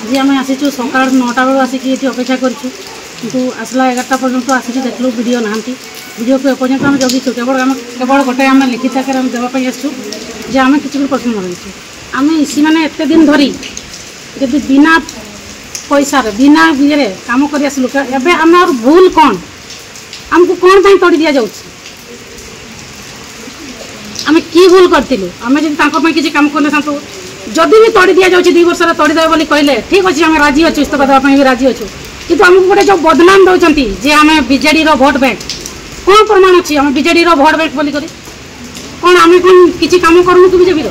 आज आम आसीचु सका 9टा बेलू आसिक ये अपेक्षा करूँ किंतु आसला 11टा पर्यटन आसिक देखलु वीडियो नहांती वीडियो को एपर्यंत आम जगीचु केवल गोटे आम लिखित आकार देवाई आसू जे आम किसी प्रश्न मगेचु आम इसी मैंने एत दिन धरी जब बिना पैसा बिना ये कम कर आसलु एवं आम भूल कौन आमको कौन पर तोड़ दि जाऊँ आम कि भूल करूँ आम जब किसी कम कर जदि भी तोड़ दि जाऊँ 2 वर्ष तोड़देवे बोली कहले ठीक अच्छे आम राजी अच्छे इस्तीफा देवाई भी राजी अच्छु किंतु आमको गोटे जो बदनाम दौरान जे आम बीजेडी भोट बैंक कौन प्रमाण अच्छी आम बीजेडी भोट बैंक बोली कौन आम कौन किसी कम करूँ कि बीजेपी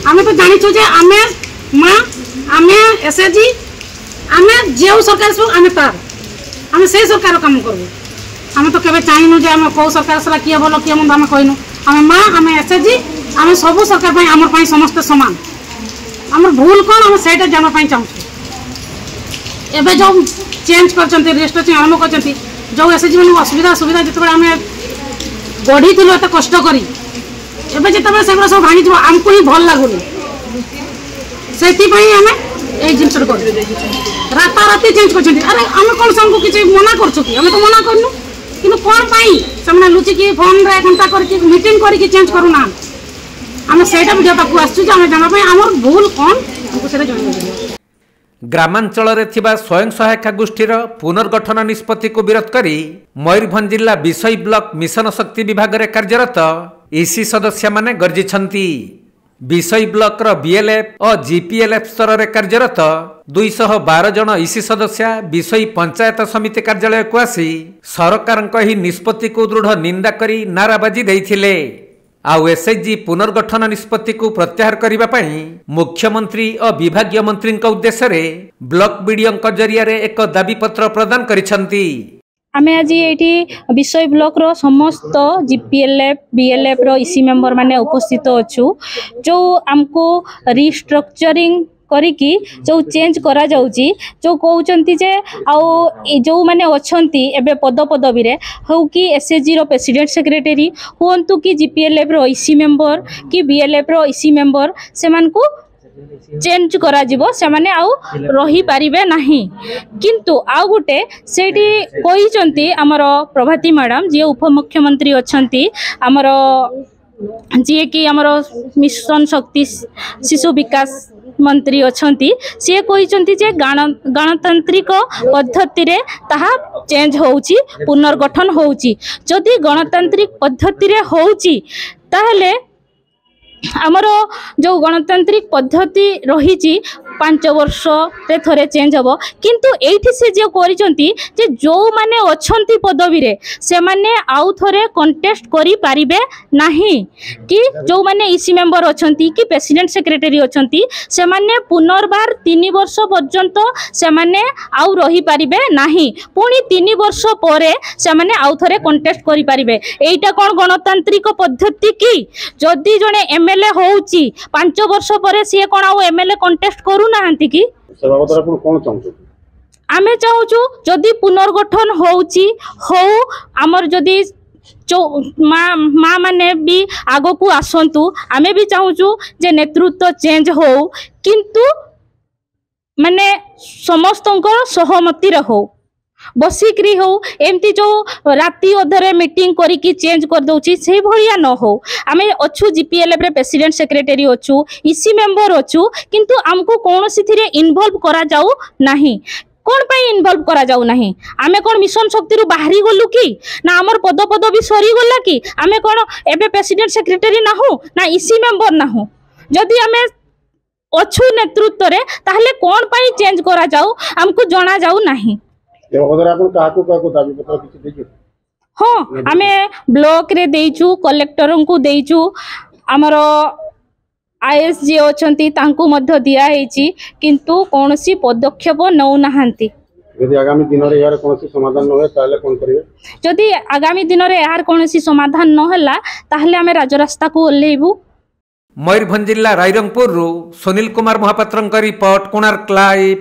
आम तो जाचु जे आम माँ आम एसएचजी आम जो सरकार सब आम तार आम से सरकार कम करूँ आम तो केवे चाहनु जे आम कौ सरकार सला किए भल किए मंद आम कहनु आम माँ आम एसएचजी आम सब सरकार आम समस्त सामान आम भूल कौन आम से जानवाई चाहूँ एवं जो चेंज कर रेजिस्ट्रेशन आरंभ कर जो एसएचजी मान असुविधा सुविधा जिते आम गढ़ी थी एत कष्ट करी एवं जिते से सब भांगी आमको ही भल लगुनि से आम यही जिन राताराति चेंज कर अरे आम कौन से किसी मना कर आम तो मना करनु कि कौन पाई से लुचिकी फोन रे घंटा करके मीटिंग करके चेंज करूना आम से वीडियो तक आसुँ आम जानापी आम भूल कौन हमको से जन ग्रामांचल स्वयं सहायता गोष्ठीर पुनर्गठन निष्पत्ति को विरोध करी मयूरभंज जिला विषय ब्लॉक मिशन शक्ति विभाग रे कार्यरत ईसी सदस्य माने गर्जिछंती। विषय ब्लॉक रो बीएलएफ और जीपीएलएफ स्तर रे कार्यरत 212 जन ईसी सदस्य विषय पंचायत समिति कार्यालय को आसी सरकार ही निष्पत्ति को दृढ़ निंदा करी नाराबाजी देइथिले। आउ एसएचजी पुनर्गठन निष्पत्ति को प्रत्याहार करने पाई मुख्यमंत्री और विभागीय मंत्री उद्देश्य रे ब्लॉक बीडीओ जरिया रे एक दाबी पत्र प्रदान करिसंती। आमे आज ये विषय ब्लॉक रो समस्त जीपीएलएफ बीएलएफ रो ईसी मेंबर माने उपस्थित अच्छु जो आमको रिस्ट्रक्चरिंग करिकी जो चेंज करा जाउची जो कहउचंती जे आउ जो माने अछंती एबे पद पदवी रे हो कि एसएचजी रो प्रेसिडेंट सेक्रेटरी होंतु कि जीपीएलएफ रो ईसी मेंबर कि बीएलएफ रो ईसी मेंबर सेमान को चेंज करा जिवो से माने आउ रही पारिबे नाही किंतु आउ गुटे सेठी कहिचंती हमर प्रभाती मैडम जे उपमुख्यमंत्री अछंती हमर जे कि हमर मिशन शक्ति शिशु विकास मंत्री अछंती से कहिचंती जे गणतांत्रिक पद्धति रे ताहा चेंज होउची पुनर्गठन होउची जदि गणतांत्रिक पद्धति रे होउची ताहले आमर जो गणतांत्रिक पद्धति रही 5 वर्ष रे थरे चेंज हम किंतु एठी से जो करिसंती जे जो माने अछंती पदवी रे से माने आउ थरे कंटेस्ट करि पारिबे नाही कि जो माने ईसी मेंबर अछंती कि प्रेसिडेंट सेक्रेटरी अछंती से माने पुनर्बार 3 वर्ष पर्यंत से माने आउ रही पारिबे नाही पुनी 3 वर्ष परे से माने आउ थरे कंटेस्ट करि पारिबे एटा कोन गणतांत्रिक पद्धति की जदी जने एमएलए होउची 5 वर्ष परे से कोन आउ एमएलए कंटेस्ट करू नाहंती कि आमे चाहूचु जदि पुनर्गठन होउची हो आमर जदि माँ माने भी आगो को आसंतु आमे भी चाहूचु जे नेतृत्व चेंज हो किंतु माने समस्तंकर सहमति रे हो बसिक्री हो एमती जो राति अधरे मीटिंग करिकी चेंज कर दउची से भलिया न हो आमे अच्छु जीपीएलएफ रे प्रेसिडेंट सेक्रेटरी अच्छु ईसी मेंबर अच्छु किंतु हमको कोनोसी थिरे इन्वॉल्व करा जाऊ नाही कौन पाई इन्वॉल्व करा जाऊ नाही आमे कोन मिशन शक्ति रु बाहरी गलु कि ना हमर पद भी सरी गला कि आमे कोन एबे प्रेसिडेंट सेक्रेटरी ना हो ना ईसी मेंबर ना हो जदि आमे अच्छु नेतृत्व रे ताहले कौन पाई चेंज करा जाऊ हमको जाना जाऊ नाही हाँ आमे ब्लॉक रे देइचु कलेक्टर को देइचु आमर आईएएस जे अछंती तांकू मध्य दिया हेची किंतु कोनोसी पदक्षेप नौ नाहंती यदि आगामी दिन रे यार कोनोसी समाधान न होय ताले कोन करिवे जदि आगामी दिन रे यार कोनोसी समाधान न होला ताहले आमे राजरास्ता को ओल्लेबु। मयूरभंज जिला रायरंगपुर सुनील कुमार महापात्रंक रिपोर्ट कोणार्क लाइव।